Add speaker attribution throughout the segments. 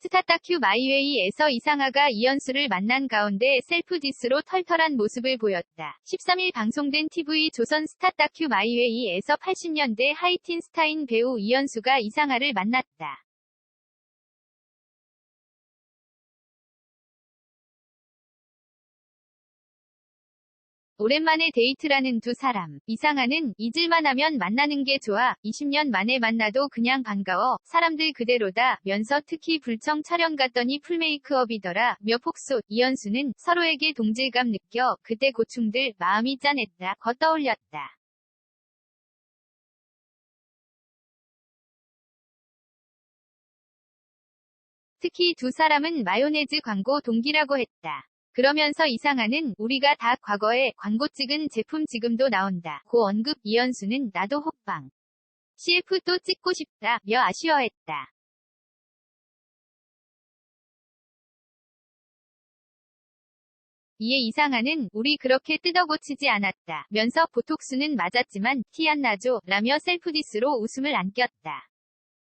Speaker 1: 스타 다큐 마이웨이에서 이상하가 이현수를 만난 가운데 셀프 디스로 털털한 모습을 보였다. 13일 방송된 TV 조선 스타 다큐 마이웨이에서 80년대 하이틴 스타인 배우 이현수가 이상하를 만났다. 오랜만에 데이트라는 두 사람. 이상하는 잊을만 하면 만나는 게 좋아. 20년 만에 만나도 그냥 반가워. 사람들 그대로다. 면서 특히 불청 촬영 갔더니 풀메이크업이더라. 며 폭소. 이현수는 서로에게 동질감 느껴. 그때 고충들 마음이 짠했다. 겉떠올렸다. 특히 두 사람은 마요네즈 광고 동기라고 했다. 그러면서 이상하는 우리가 다 과거에 광고 찍은 제품 지금도 나온다. 고 언급. 이현수는 나도 호빵 CF 또 찍고 싶다 며 아쉬워했다. 이에 이상하는 우리 그렇게 뜯어고치지 않았다 면서 보톡스는 맞았지만 티 안 나죠 라며 셀프디스로 웃음을 안겼다.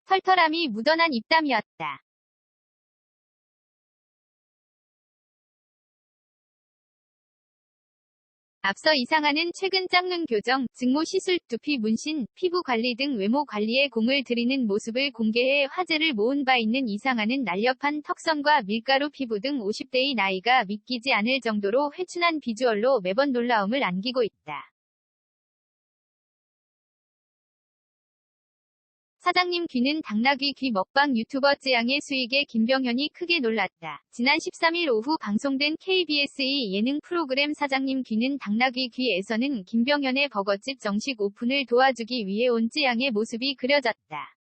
Speaker 1: 털털함이 묻어난 입담이었다. 앞서 이상하는 최근 짝눈 교정, 증모 시술, 두피 문신, 피부 관리 등 외모 관리에 공을 들이는 모습을 공개해 화제를 모은 바 있는 이상하는 날렵한 턱선과 밀가루 피부 등 50대의 나이가 믿기지 않을 정도로 회춘한 비주얼로 매번 놀라움을 안기고 있다. 사장님 귀는 당나귀 귀 먹방 유튜버 쯔양의 수익에 김병현이 크게 놀랐다. 지난 13일 오후 방송된 KBS의 예능 프로그램 사장님 귀는 당나귀 귀에서는 김병현의 버거집 정식 오픈을 도와주기 위해 온 쯔양의 모습이 그려졌다.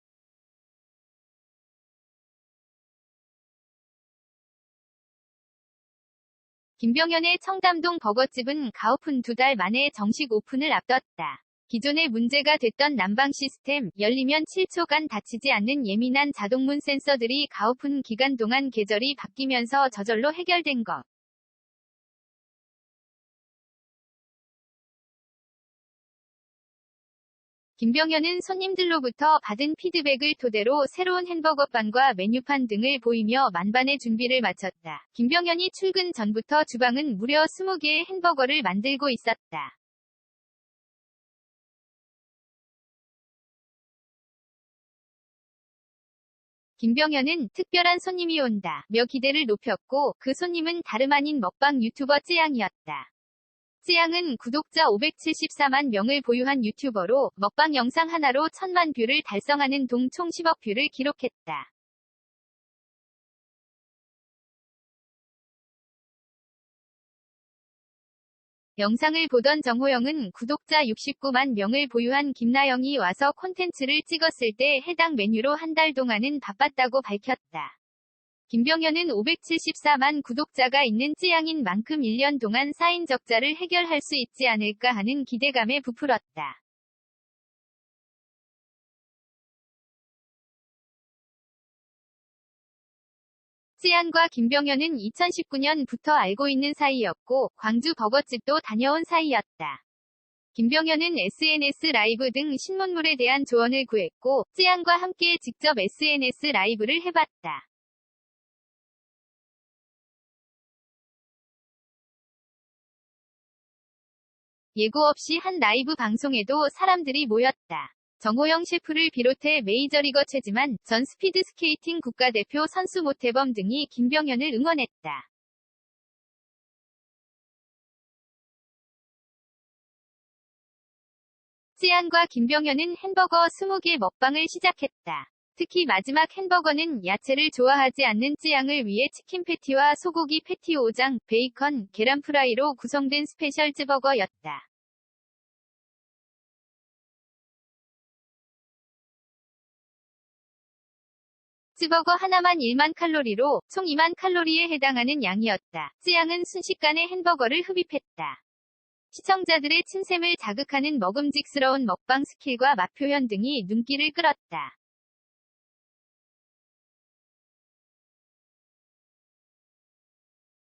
Speaker 1: 김병현의 청담동 버거집은 가오픈 2달 만에 정식 오픈을 앞뒀다. 기존에 문제가 됐던 난방 시스템, 열리면 7초간 닫히지 않는 예민한 자동문 센서들이 가오픈 기간 동안 계절이 바뀌면서 저절로 해결된 것. 김병현은 손님들로부터 받은 피드백을 토대로 새로운 햄버거판과 메뉴판 등을 보이며 만반의 준비를 마쳤다. 김병현이 출근 전부터 주방은 무려 20개의 햄버거를 만들고 있었다. 김병현은 특별한 손님이 온다 며 기대를 높였고 그 손님은 다름 아닌 먹방 유튜버 쯔양이었다. 쯔양은 구독자 574만 명을 보유한 유튜버로 먹방 영상 하나로 1000만 뷰를 달성하는 동 총 10억 뷰를 기록했다. 영상을 보던 정호영은 구독자 69만 명을 보유한 김나영이 와서 콘텐츠를 찍었을 때 해당 메뉴로 한 달 동안은 바빴다고 밝혔다. 김병현은 574만 구독자가 있는 쯔양인 만큼 1년 동안 쌓인 적자를 해결할 수 있지 않을까 하는 기대감에 부풀었다. 쯔양과 김병현은 2019년부터 알고 있는 사이였고 광주 버거집도 다녀온 사이였다. 김병현은 SNS 라이브 등 신문물에 대한 조언을 구했고 쯔양과 함께 직접 SNS 라이브를 해봤다. 예고 없이 한 라이브 방송에도 사람들이 모였다. 정호영 셰프를 비롯해 메이저리거 최지만 전 스피드스케이팅 국가대표 선수 모태범 등이 김병현을 응원했다. 쯔양과 김병현은 햄버거 20개 먹방을 시작했다. 특히 마지막 햄버거는 야채를 좋아하지 않는 쯔양을 위해 치킨 패티와 소고기 패티 5장, 베이컨, 계란 프라이로 구성된 스페셜 쯔버거였다. 쯔버거 하나만 1만 칼로리로 총 2만 칼로리에 해당하는 양이었다. 쯔양은 순식간에 햄버거를 흡입했다. 시청자들의 침샘을 자극하는 먹음직스러운 먹방 스킬과 맛 표현 등이 눈길을 끌었다.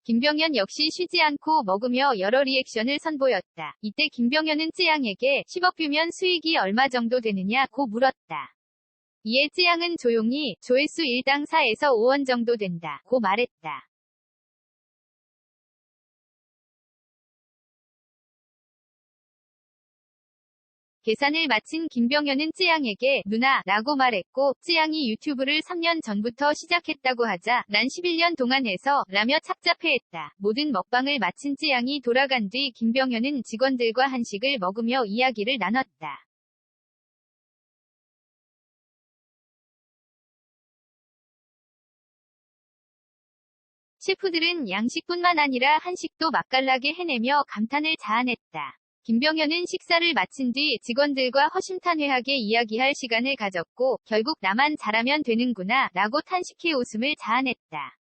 Speaker 1: 김병현 역시 쉬지 않고 먹으며 여러 리액션을 선보였다. 이때 김병현은 쯔양에게 10억 뷰면 수익이 얼마 정도 되느냐 고 물었다. 이에 쯔양은 조용히 조회수 1당 4에서 5원 정도 된다 고 말했다. 계산을 마친 김병현은 쯔양에게 누나 라고 말했고 쯔양이 유튜브를 3년 전부터 시작했다고 하자 난 11년 동안 해서 라며 착잡해했다. 모든 먹방을 마친 쯔양이 돌아간 뒤 김병현은 직원들과 한식을 먹으며 이야기를 나눴다. 셰프들은 양식뿐만 아니라 한식도 맛깔나게 해내며 감탄을 자아냈다. 김병현은 식사를 마친 뒤 직원들과 허심탄회하게 이야기할 시간을 가졌고 결국 나만 잘하면 되는구나 라고 탄식해 웃음을 자아냈다.